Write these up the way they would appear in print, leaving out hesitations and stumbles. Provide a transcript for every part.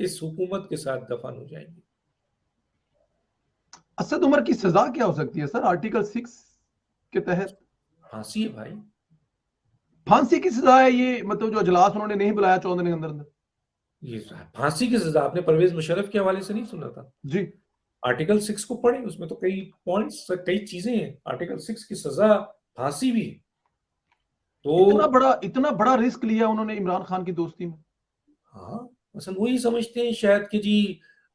اس حکومت کے ساتھ دفن ہو جائیں گے۔ اسد عمر کی سزا کیا ہو سکتی ہے سر آرٹیکل 6 کے تحت؟ پھانسی ہے بھائی، پھانسی کی سزا ہے یہ؟ مطلب جو اجلاس انہوں نے نہیں بلایا 14 دن کے اندر؟ یہ پھانسی کی سزا آپ نے پرویز مشرف کے حوالے سے نہیں سنا تھا؟ جی آرٹیکل 6 کو پڑھیں، اس میں تو کئی پوائنٹس، کئی چیزیں ہیں۔ آرٹیکل 6 کی سزا پھانسی بھی ہے۔ تو اتنا بڑا رسک لیا انہوں نے عمران خان کی دوستی میں۔ ہاں، مثلا وہی سمجھتے ہیں شاید کہ جی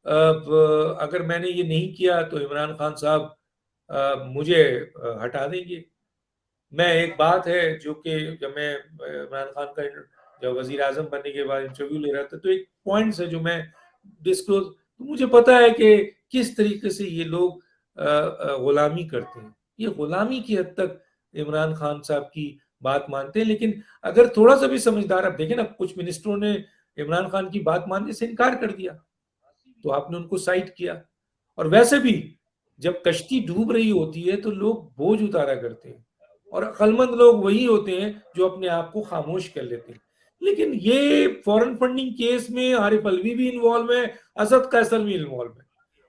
اگر میں نے یہ نہیں کیا تو عمران خان صاحب مجھے ہٹا دیں گے۔ میں ایک بات ہے جو کہ جب میں عمران خان کا جب وزیر اعظم بننے کے بعد انٹرویو لے رہا تھا تو ایک پوائنٹس ہے جو میں ڈسکلوز، مجھے پتا ہے کہ کس طریقے سے یہ لوگ غلامی کرتے ہیں۔ یہ غلامی کی حد تک عمران خان صاحب کی بات مانتے ہیں، لیکن اگر تھوڑا سا بھی سمجھدار، اب دیکھیں نا کچھ منسٹروں نے عمران خان کی بات ماننے سے انکار کر دیا تو آپ نے ان کو سائٹ کیا۔ اور ویسے بھی جب کشتی ڈوب رہی ہوتی ہے تو لوگ بوجھ اتارا کرتے ہیں، اور عقلمند لوگ وہی ہوتے ہیں جو اپنے آپ کو خاموش کر لیتے ہیں۔ لیکن یہ فورن فنڈنگ کیس میں عارف علوی بھی انوالو ہے، اسد قیصر بھی انوالو ہے،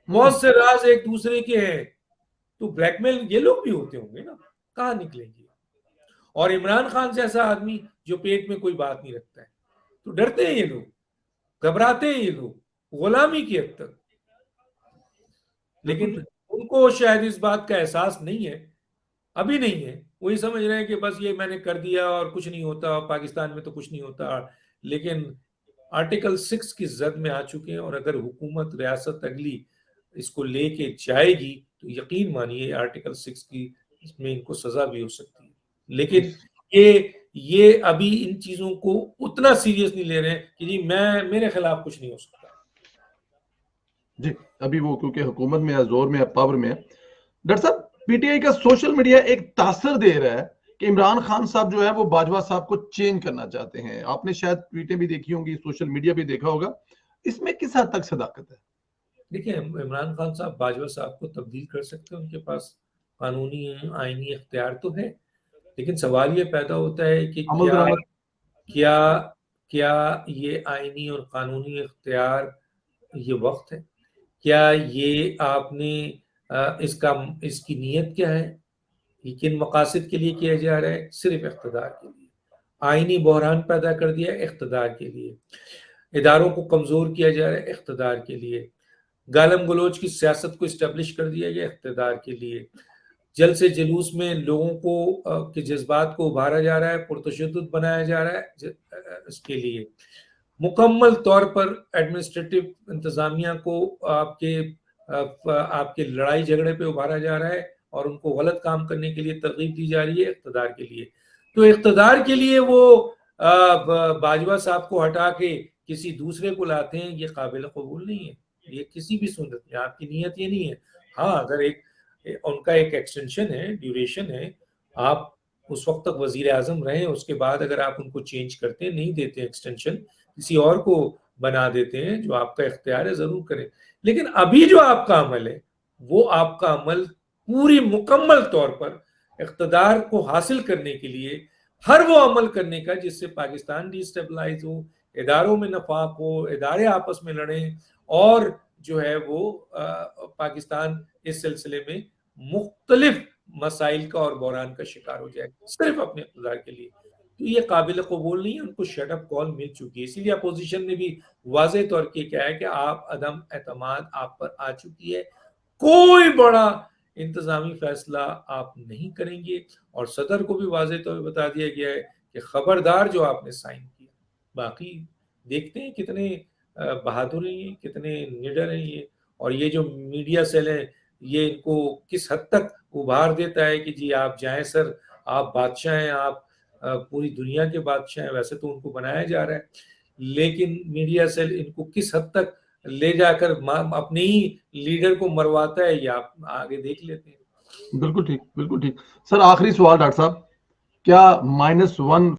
بہت سے راز ایک دوسرے کے ہیں، تو بلیک میل یہ لوگ بھی ہوتے ہوں گے نا، کہاں نکلیں گے؟ اور عمران خان جیسا آدمی جو پیٹ میں کوئی بات نہیں رکھتا ہے، تو ڈرتے ہیں یہ لوگ، گھبراتے ہیں یہ لوگ غلامی کی حد تک۔ لیکن ان کو شاید اس بات کا احساس نہیں ہے، ابھی نہیں ہے، وہی سمجھ رہے ہیں کہ بس یہ میں نے کر دیا اور کچھ نہیں ہوتا، پاکستان میں تو کچھ نہیں ہوتا۔ لیکن آرٹیکل 6 کی زد میں آ چکے ہیں، اور اگر حکومت ریاست اگلی اس کو لے کے جائے گی تو یقین مانیے آرٹیکل 6 کی اس میں ان کو سزا بھی ہو سکتی ہے۔ لیکن یہ ابھی ان چیزوں کو اتنا سیریس نہیں لے رہے ہیں کہ جی میرے خلاف کچھ نہیں ہو سکتا۔ جی ابھی وہ کیونکہ حکومت میں ہے، زور میں ہے، پاور میں ہے۔ ڈاکٹر صاحب پی ٹی آئی کا سوشل میڈیا ایک تاثر دے رہا ہے کہ عمران خان صاحب جو ہے وہ باجوہ صاحب کو چینج کرنا چاہتے ہیں۔ آپ نے شاید ٹویٹیں بھی دیکھی ہوں گی، سوشل میڈیا بھی دیکھا ہوگا، اس میں کس حد تک صداقت ہے؟ دیکھیں عمران خان صاحب باجوہ صاحب کو تبدیل کر سکتے ہیں، ان کے پاس قانونی آئینی اختیار تو ہے، لیکن سوال یہ پیدا ہوتا ہے کہ عمل درآمد کیا یہ آئینی اور قانونی اختیار یہ وقت ہے؟ کیا یہ آپ نے اس کی نیت کیا ہے؟ یہ کن مقاصد کے لیے کیا جا رہا ہے؟ صرف اقتدار کے لیے، آئینی بحران پیدا کر دیا ہے اقتدار کے لیے، اداروں کو کمزور کیا جا رہا ہے اقتدار کے لیے، گالم گلوچ کی سیاست کو اسٹیبلش کر دیا گیا اقتدار کے لیے، جلد سے جلوس میں لوگوں کو کے جذبات کو ابھارا جا رہا ہے، پرتشدد بنایا جا رہا ہے اس کے لیے، مکمل طور پر ایڈمنسٹریٹو انتظامیہ کو آپ کے لڑائی جھگڑے پہ ابھارا جا رہا ہے اور ان کو غلط کام کرنے کے لیے ترغیب دی جا رہی ہے اقتدار کے لیے۔ تو اقتدار کے لیے وہ باجوہ صاحب کو ہٹا کے کسی دوسرے کو لاتے ہیں، یہ قابل قبول نہیں ہے، یہ کسی بھی صورت میں آپ کی نیت یہ نہیں ہے۔ ہاں اگر ان کا ایک ایکسٹینشن ہے، ڈیوریشن ہے، آپ اس وقت تک وزیر اعظم رہیں، اس کے بعد اگر آپ ان کو چینج کرتے ہیں، نہیں دیتے ایکسٹینشن، کسی اور کو بنا دیتے ہیں، جو آپ کا اختیار ہے ضرور کریں، لیکن ابھی جو آپ کا عمل ہے وہ آپ کا عمل پوری مکمل طور پر اقتدار کو حاصل کرنے کے لیے ہر وہ عمل کرنے کا جس سے پاکستان ڈی اسٹیبلائز ہو، اداروں میں نفاق ہو، ادارے آپس میں لڑیں، اور جو ہے وہ پاکستان اس سلسلے میں مختلف مسائل کا اور بحران کا شکار ہو جائے صرف اپنے اقتدار کے لیے۔ تو یہ قابل قبول نہیں ہے، ان کو شٹ اپ کال مل چکی ہے، اسی لیے اپوزیشن نے بھی واضح طور پہ کہا ہے کہ آپ عدم اعتماد آپ پر آ چکی ہے، کوئی بڑا انتظامی فیصلہ آپ نہیں کریں گے، اور صدر کو بھی واضح طور پہ بتا دیا گیا ہے کہ خبردار جو آپ نے سائن کیا۔ باقی دیکھتے ہیں کتنے بہادر ہیں، کتنے نڈر ہیں یہ، اور یہ جو میڈیا سیل ہے یہ ان کو کس حد تک ابھار دیتا ہے کہ جی آپ جائیں سر، آپ بادشاہ ہیں، آپ پوری دنیا کے بادشاہ ہیں، ویسے تو ان کو بنایا جا رہا ہے، لیکن میڈیا سیل ان کو کس حد تک لے جا کر اپنے ہی لیڈر کو مرواتا ہے، یہ آپ آگے دیکھ لیتے ہیں۔ بالکل ٹھیک، بالکل ٹھیک۔ سر آخری سوال ڈاکٹر صاحب، کیا -1